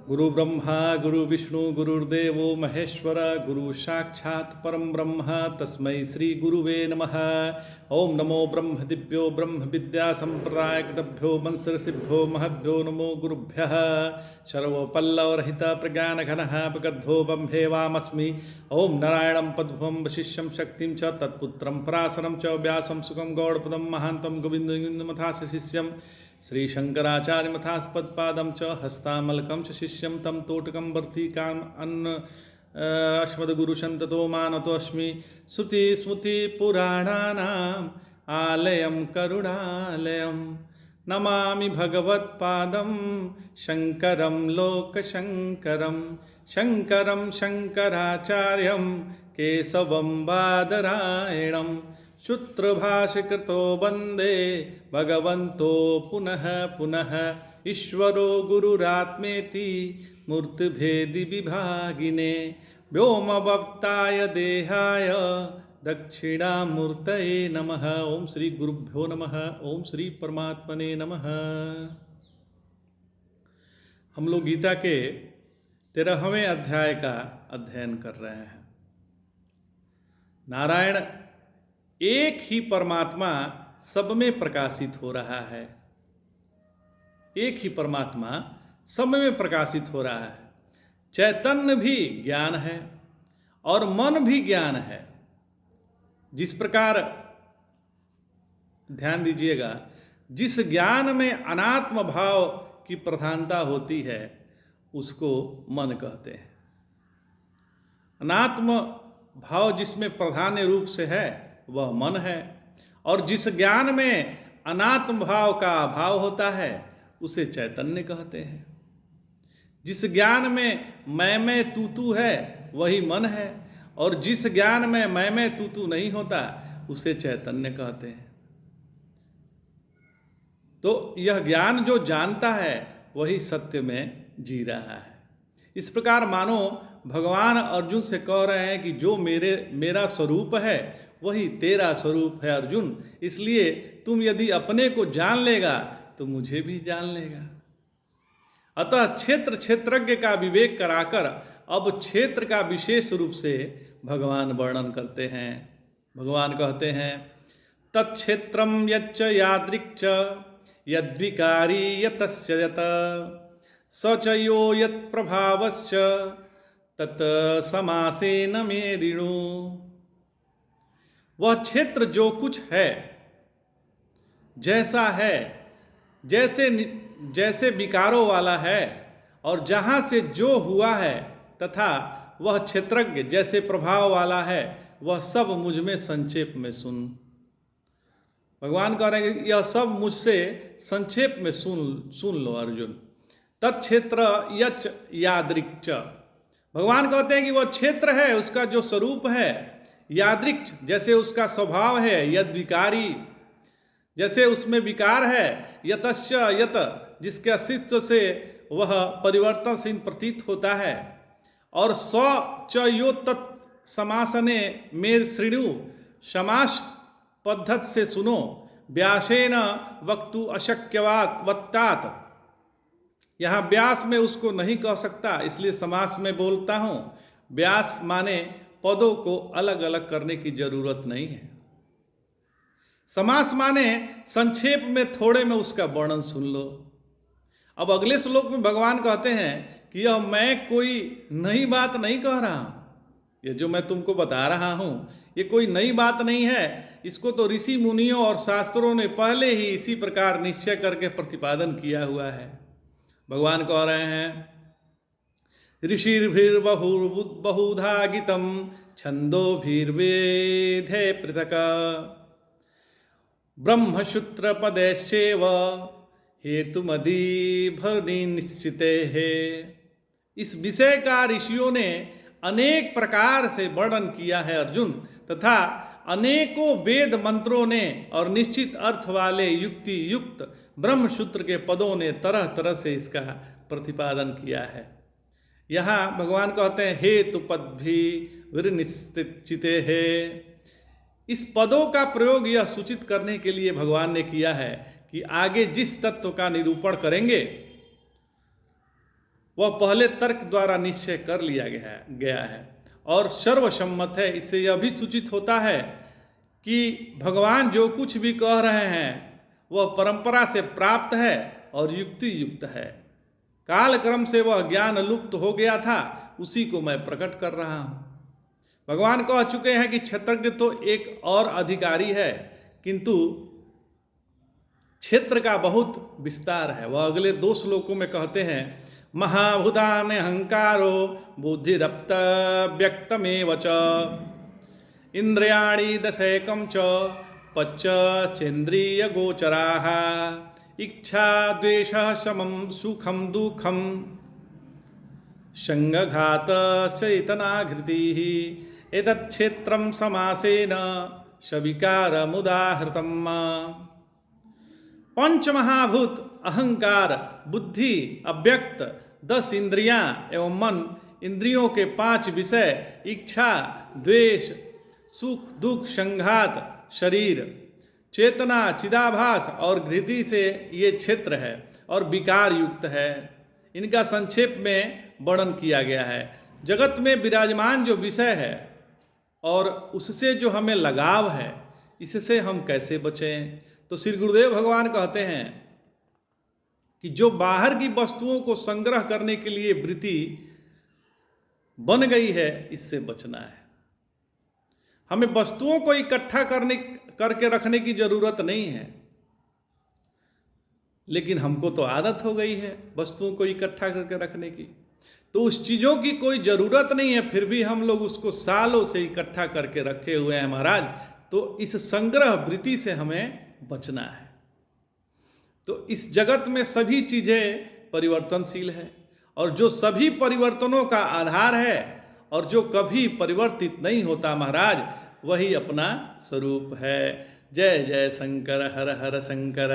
गुरु ब्रह्मा गुरु विष्णु गुरुर्देवो महेश्वर गुरु साक्षात् परम ब्रह्म तस्मै श्री गुरुवे नमः। ओम नमो ब्रह्म दिव्यो ब्रह्म विद्या संप्रदायभ्यो वंशऋषिभ्यो महद्भ्यो नमो गुरुभ्यः। सर्वपल्लवरहित प्रज्ञानघनः प्रगद्धो ब्रह्मेवामस्मि। ओम नारायणं पद्मं वशिष्यं शक्तिं च तत्पुत्रं पराशरं च व्यासं सुखं गौड़पदं महान्तं गोविन्दमथास्य शिष्यं श्री शंकराचार्य मथास्पदपादं च हस्तामलकं च शिष्यं तं तोटकं वर्तिकाम् अन्न अस्मद्गुरुसन्ततो मानतोऽस्मि। श्रुतिस्मृतिपुराणानाम् आलयं करुणालयं नमामि भगवत्पादं शङ्करं लोकशङ्करं शङ्करं शङ्कराचार्यं केशवं बादरायणं सूत्रभाष्यकृतो वन्दे भगवन्तो पुनः पुनः। ईश्वरो गुरुरात्मेति मूर्तिभेदविभागिने व्योमवक्ताय देहाय दक्षिणामूर्तये नमः। ओम श्री गुरुभ्यो नमः। ओम श्री परमात्मने नमः। हम लोग गीता के 13वें अध्याय का अध्ययन कर रहे हैं। नारायण एक ही परमात्मा सब में प्रकाशित हो रहा है। एक ही परमात्मा सब में प्रकाशित हो रहा है। चैतन्य भी ज्ञान है और मन भी ज्ञान है। जिस प्रकार ध्यान दीजिएगा, जिस ज्ञान में अनात्म भाव की प्रधानता होती है उसको मन कहते हैं। अनात्म भाव जिसमें प्रधान रूप से है वह मन है, और जिस ज्ञान में अनात्म भाव का अभाव होता है उसे चैतन्य कहते हैं। जिस ज्ञान में मैं तू तू है वही मन है, और जिस ज्ञान में मैं तू तू नहीं होता उसे चैतन्य कहते हैं। तो यह ज्ञान जो जानता है वही सत्य में जी रहा है। इस प्रकार मानो भगवान अर्जुन से कह रहे हैं कि जो मेरा स्वरूप है वही तेरा स्वरूप है अर्जुन। इसलिए तुम यदि अपने को जान लेगा तो मुझे भी जान लेगा। अतः क्षेत्र क्षेत्रज्ञ का विवेक कराकर अब क्षेत्र का विशेष रूप से भगवान वर्णन करते हैं। भगवान कहते हैं, तत्क्षेत्रम यच्च यादृक् च यद्विकारी यतस्य यत स च यो यत्प्रभावश्च तत् समासेन मे ऋणु। वह क्षेत्र जो कुछ है, जैसा है, जैसे विकारों वाला है, और जहाँ से जो हुआ है, तथा वह क्षेत्रज्ञ जैसे प्रभाव वाला है, वह सब मुझ में संक्षेप में सुन। भगवान कह रहे हैं कि यह सब मुझसे संक्षेप में सुन लो अर्जुन। तत्क्षेत्र यच्च यादृक् च। भगवान कहते हैं कि वह क्षेत्र है, उसका जो स्वरूप है, यादृक् जैसे उसका स्वभाव है, यद विकारी जैसे उसमें विकार है, यतश्च यत जिसके अस्तित्व से वह परिवर्तनशील प्रतीत होता है, और स च यो तत् समासने मेर श्रृणु समास पद्धत से सुनो व्यासेन वक्तु अशक्यवात वत्तात। यहाँ व्यास में उसको नहीं कह सकता इसलिए समास में बोलता हूँ। व्यास माने पदों को अलग अलग करने की जरूरत नहीं है। समास माने संक्षेप में थोड़े में उसका वर्णन सुन लो। अब अगले श्लोक में भगवान कहते हैं कि यह मैं कोई नई बात नहीं कह रहा हूं। ये जो मैं तुमको बता रहा हूं ये कोई नई बात नहीं है। इसको तो ऋषि मुनियों और शास्त्रों ने पहले ही इसी प्रकार निश्चय करके प्रतिपादन किया हुआ है। भगवान कह रहे हैं, ऋषिर्भिर्बहुधा गीतं छन्दोभिर्वेदे पृथक् ब्रह्मसूत्रपदैश्चैव हेतुमधिनिश्चिते है। इस विषय का ऋषियों ने अनेक प्रकार से वर्णन किया है अर्जुन, तथा अनेकों वेद मंत्रों ने और निश्चित अर्थ वाले युक्ति युक्त ब्रह्मसूत्र के पदों ने तरह तरह से इसका प्रतिपादन किया है। यहाँ भगवान कहते हैं हेतु पद भी विनिश्चिते है। इस पदों का प्रयोग यह सूचित करने के लिए भगवान ने किया है कि आगे जिस तत्व का निरूपण करेंगे वह पहले तर्क द्वारा निश्चय कर लिया गया है और सर्वसम्मत है। इससे यह भी सूचित होता है कि भगवान जो कुछ भी कह रहे हैं वह परंपरा से प्राप्त है और युक्ति युक्त है। कालक्रम से वह ज्ञान लुप्त हो गया था, उसी को मैं प्रकट कर रहा हूँ। भगवान कह चुके हैं कि क्षेत्रज्ञ तो एक और अधिकारी है, किंतु क्षेत्र का बहुत विस्तार है। वह अगले 2 श्लोकों में कहते हैं, महाभूतान अहंकारो बुद्धिरप्त व्यक्तमेव च इंद्रियाणि दशैकं च पच्च चेन्द्रिय गोचराः इच्छा द्वेषः समं सुखं दुःखं संघघात चैतनाघृतिः एतत् क्षेत्रं समासेन सविकारमुदाहृतम्। 5 महाभूत अहंकार, बुद्धि, अव्यक्त, 10 इंद्रियां एवं मन, इंद्रियों के 5 विषय, इच्छा, द्वेष, सुख दुख, संघात, शरीर, चेतना, चिदाभास और घृति से ये क्षेत्र है और विकार युक्त है। इनका संक्षेप में वर्णन किया गया है। जगत में विराजमान जो विषय है और उससे जो हमें लगाव है, इससे हम कैसे बचें? तो श्री गुरुदेव भगवान कहते हैं कि जो बाहर की वस्तुओं को संग्रह करने के लिए वृत्ति बन गई है, इससे बचना है। हमें वस्तुओं को इकट्ठा करके रखने की जरूरत नहीं है, लेकिन हमको तो आदत हो गई है वस्तुओं को इकट्ठा करके रखने की। तो उस चीज़ों की कोई ज़रूरत नहीं है, फिर भी हम लोग उसको सालों से इकट्ठा करके रखे हुए हैं महाराज। तो इस संग्रह वृत्ति से हमें बचना है। तो इस जगत में सभी चीज़ें परिवर्तनशील है और जो सभी परिवर्तनों का आधार है और जो कभी परिवर्तित नहीं होता महाराज, वही अपना स्वरूप है। जय जय शंकर, हर हर शंकर।